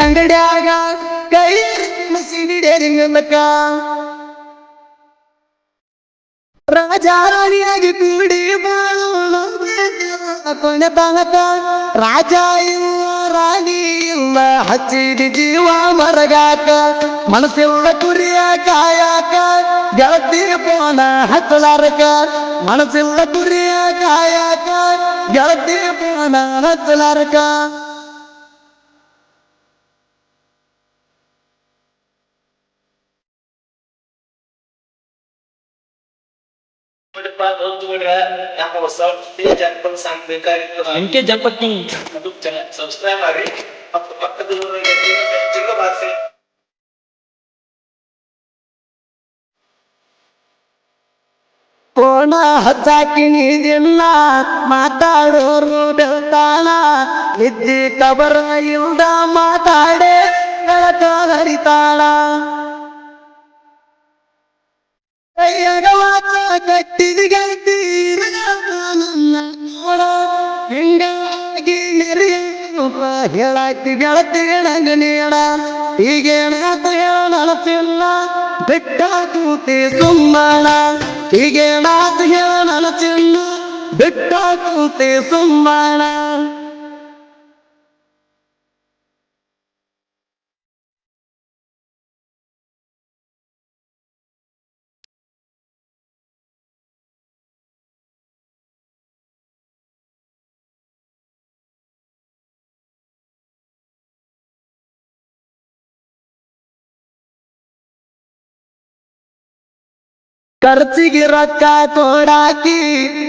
ಅಂಗಡ್ಯಾಗ ಕೈ ಸಿಡಿಡೇರಿಂಗಲಕ್ಕ ರಾಜಾರಾಣಿಯಾಗಿ ಕೂಡಿ ಬಾಳೋಣ ಕೊನೆ ತನಕ ರಾಜ ಇಲ್ಲ ರಾಣಿ ಇಲ್ಲ ಹಚ್ಚಿದ ಜೀವ ಮರಗಾಕ ಮನಸ್ಸಿಲ್ಲ ಕುರಿಯ ಕಾಯಾಕ ಗೆಳತಿ ಪೋನ ಹಚ್ಚಲಾರಕ ಮನಸ್ಸಿಲ್ಲ ಕುರಿಯ ಕಾಯಾಕ ಗೆಳತಿ ಪೋನ ಹಚ್ಚಲಾರಕ ಎಂಕೆ ಜಪತಿ ಸಬ್ಸ್ಕ್ರೈಬ್ ಮಾಡಿ ಮತ್ತು ಪಕ್ಕದಲ್ಲಿರುವ ಚಿಕ್ಕ ಬಾಕ್ಸ್ ಪೋಣ ಹಚ್ಚಾಕಿ ನೀದಿಲ್ಲ ಮಾತಾಡೋರು ಬೆಳ್ತಾಳ ನಿದ್ದಿ ಕಬರ ಇಲ್ದ ಮಾತಾಡೆ ಬೆಳಕ ಹರಿತಾಳ ಕೈಯಾಗ ಮಾತ ಕಟ್ಟಿದ ಗೆಳತಿ ನೋಡ ಹಿಂಗಾಗಿ ಹೇಳಾಕಿ ಗೆಳತಿ ನಂಗ ನೀಡ ಈಗೇನಾತ ಹೇಳನಸಿಲ್ಲ ಬಿಟ್ಟ ಕೂತಿ ಸುಮ್ಮಣ ಈಗೇನಾತ ಹೇಳನಸಿಲ್ಲ ಬಿಟ್ಟ ಕೂತಿ ಸುಮ್ಮಣ ಖರ್ಚಿಗೆ ರೊಕ್ಕ ತೋಡಾಕಿ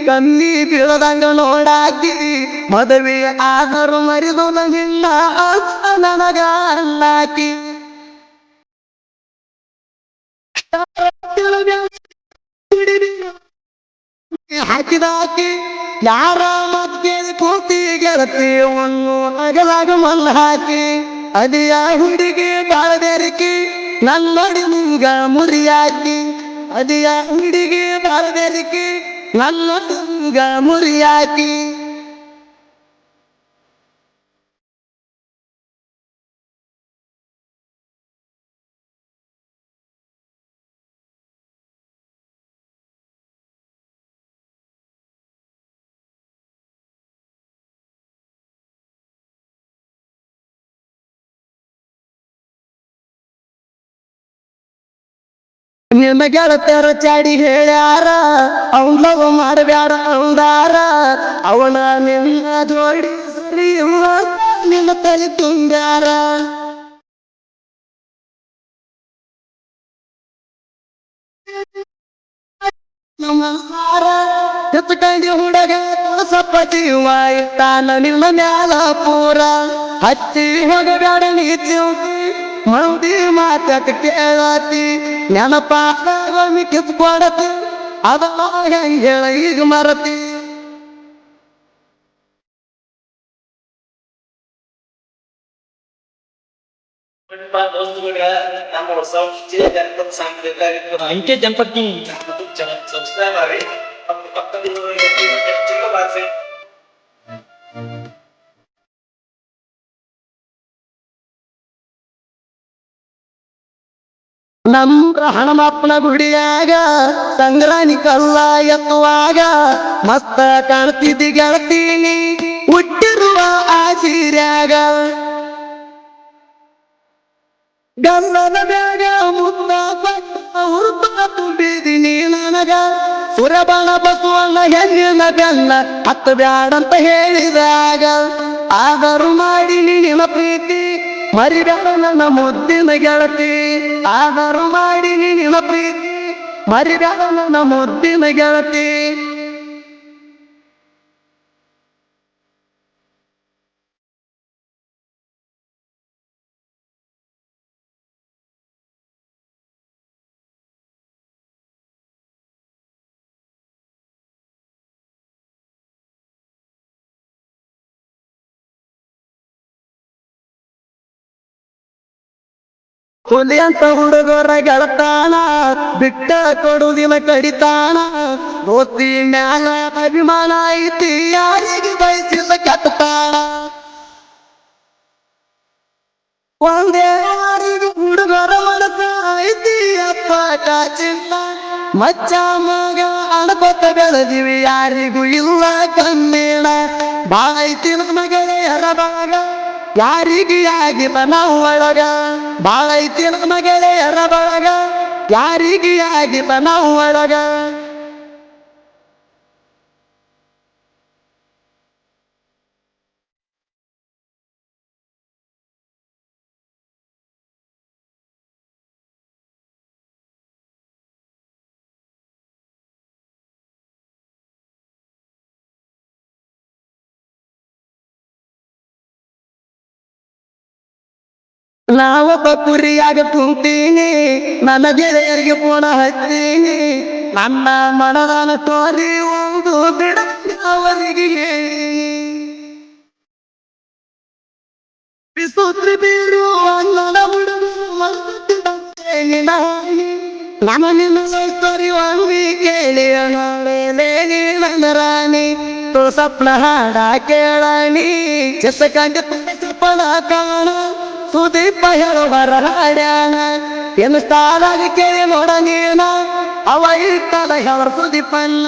ಕಮ್ಮಿ ಬೀಳದಂಗ ನೋಡಾಕಿ ಮದುವೆ ಆದರೂ ಮರಿದು ನಿನ್ನ ನನಗ ಅಲ್ಲಾಕಿ ಹಾಕಿದಾಕಿ ಯಾರ ಮತ್ತೆ ಕೂತಿ ಗೆಳತಿ ಒಂದು ಅಗಲಾಗ ಮಲ್ಲ ಹಾಕಿ ಅದಿಯ ಹುಡುಗಿ ಬಾಳದೇರಿಕಿ ನನ್ನಡಿ ಮುಂಗ ಮುರಿಯಾಕಿ ಅದಿಯ ಹುಡುಗಿ ಬಾಳದೇರಿಕಿ ನನ್ನಡಿ ಮುಂಗ ಮುರಿಯಾಕಿ ನಿನ್ನ ಗೆಳತರ ಚಾಡಿ ಹೇಳ್ಯಾರ ಅವನವ ಮಾಡಬ್ಯಾಡ ಅಂದಾರ ಅವನ ನಿನ್ನ ಜೋಡಿ ಸರಿ ನಿನ್ನ ತಲೆ ತುಂಬ್ಯಾರ ನಮಸ್ಕಾರ ಎತ್ಕಂಡಿ ಹುಡುಗ ಸಪ್ಪಟಿವ ಇಟ್ಟಾನ ನಿನ್ನ ಮ್ಯಾಲ ಪೂರ ಹತ್ತಿ ಹೋಗಬ್ಯಾಡ ನೀ ಚಿಂತಿ ಮಂದಿ ಮಾತಕ ಕೇಳತಿ ನೆನಪಾಗಿ ಕಿತ್ಕೊಡತಿ ಅದ ಹೆಂಗ ಹೇಳ ಈಗ ಮರತಿ ದೋಸ್ತುಗಳ ನಮ್ಮ ಹೊಸ ಜನಪದ ಸಾಂಗ್ ಬೇಕಾಗಿತ್ತು ಎಂಕೆ ಜಪತಿ ಸಬ್ಸ್ಕ್ರೈಬ್ ಮಾಡಿ ಮತ್ತು ಪಕ್ಕದಲ್ಲಿರುವ ಚಿಕ್ಕ ಬಾಕ್ಸ್ ನಮ್ಮ ಹಣಮಪ್ಪನ ಗುಡಿಯಾಗ ಸಂಗ್ರಾಣಿ ಕಲ್ಲ ಎತ್ತುವಾಗ ಮಸ್ತ ಕಾಣ್ತಿದ್ದಿ ಗೆಳತೀನಿ ಹುಟ್ಟಿರುವ ಆ ಸೀರ್ಯಾಗ ಗಲ್ಲದ ಬ್ಯಾಗ ಮುತ್ತ ಹುರುಪ ತುಂಬಿದಿನಿ ನನಗ ಸುರಬಣ ಬಸವಣ್ಣ ಹೆಣ್ಣಿನ ಬೆನ್ನ ಹತ್ತು ಬ್ಯಾಡಂತ ಹೇಳಿದಾಗ ಆದರೂ ಮಾಡಿ ನಿನ್ನ ಪ್ರೀತಿ ಮರಿಬೇಡ ನನ್ನ ಮುದ್ದಿನ ಗೆಳತಿ ಆದರೂ ಮಾಡಿ ನಿನ್ನ ಪ್ರೀತಿ ಮರಿಬೇಡ ನನ್ನ ಮುದ್ದಿನ ಗೆಳತಿ ಹುಲಿ ಅಂತ ಹುಡುಗರ ಗೆಳತಾನ ಬಿಟ್ಟ ಕೊಡುದಿಲ್ಲ ಕಡಿತಾನ ದೋಸ್ತಿ ಮ್ಯಾಲ ಅಭಿಮಾನ ಐತಿ ಯಾರಿಗೆ ಬಯಸಿಲ್ಲ ಕೆಟ್ಟತಾನ ಒಂದೇ ಯಾರಿಗೂ ಹುಡುಗರ ಮನಕ ಐತಿ ಅಪ್ಪ ಚಿನ್ನ ಮಚ್ಚ ಮಗ ಅಣಕೊತ್ತ ಬೆಳೆದಿವಿ ಯಾರಿಗೂ ಇಲ್ಲ ಕಣ್ಣಿನ ಬಾಯ್ತಿನ ಮಗೆಳೆಯರ ಭಾಗ ಯಾರಿಗೆ ಆಗಿಲ್ಲ ನಾವು ಒಳಗ ಬಾಳೈತಿನ ಮಗೆಳೆಯರ ಭಾಗ ಯಾರಿಗೆ ಆಗಿಲ್ಲ ನಾವು ಒಳಗ ನಾವೊಬ್ಬ ಕುರಿಯಾಗ ತುಂಬ್ತೀನಿ ನನ್ನ ಗೆಳೆಯರಿಗೆ ಪೋಣ ಹತ್ತೀನಿ ನನ್ನ ಮನದಾನ ತೋರಿ ಒಂದು ಬಿಡ ಅವರಿಗೆ ಬಿಸುತ್ರಿ ಬೀರು ನನ್ನ ಹುಡುಗ ನಮ್ಮ ನಿನ್ನ ತೋರಿ ಒಂದಿ ಕೇಳಿ ನನ್ನ ರಾಣಿ ತೋ ಸಪ್ನ ಹಾಡ ಕೇಳಣಿ ಚೆಸ ಕಂಡ ಸಪ್ಪಳ ಕಾಣ ಸುದೀಪ ಹೇಳುವರ ಹಾಡ್ಯಾಣ ಏನು ಸ್ಥಾನಾಗಿ ಕೇಳಿ ನೋಡ ನೀನ ಅವ ಇರ್ತದ ಹೇಳ ಸುದೀಪನ್ನ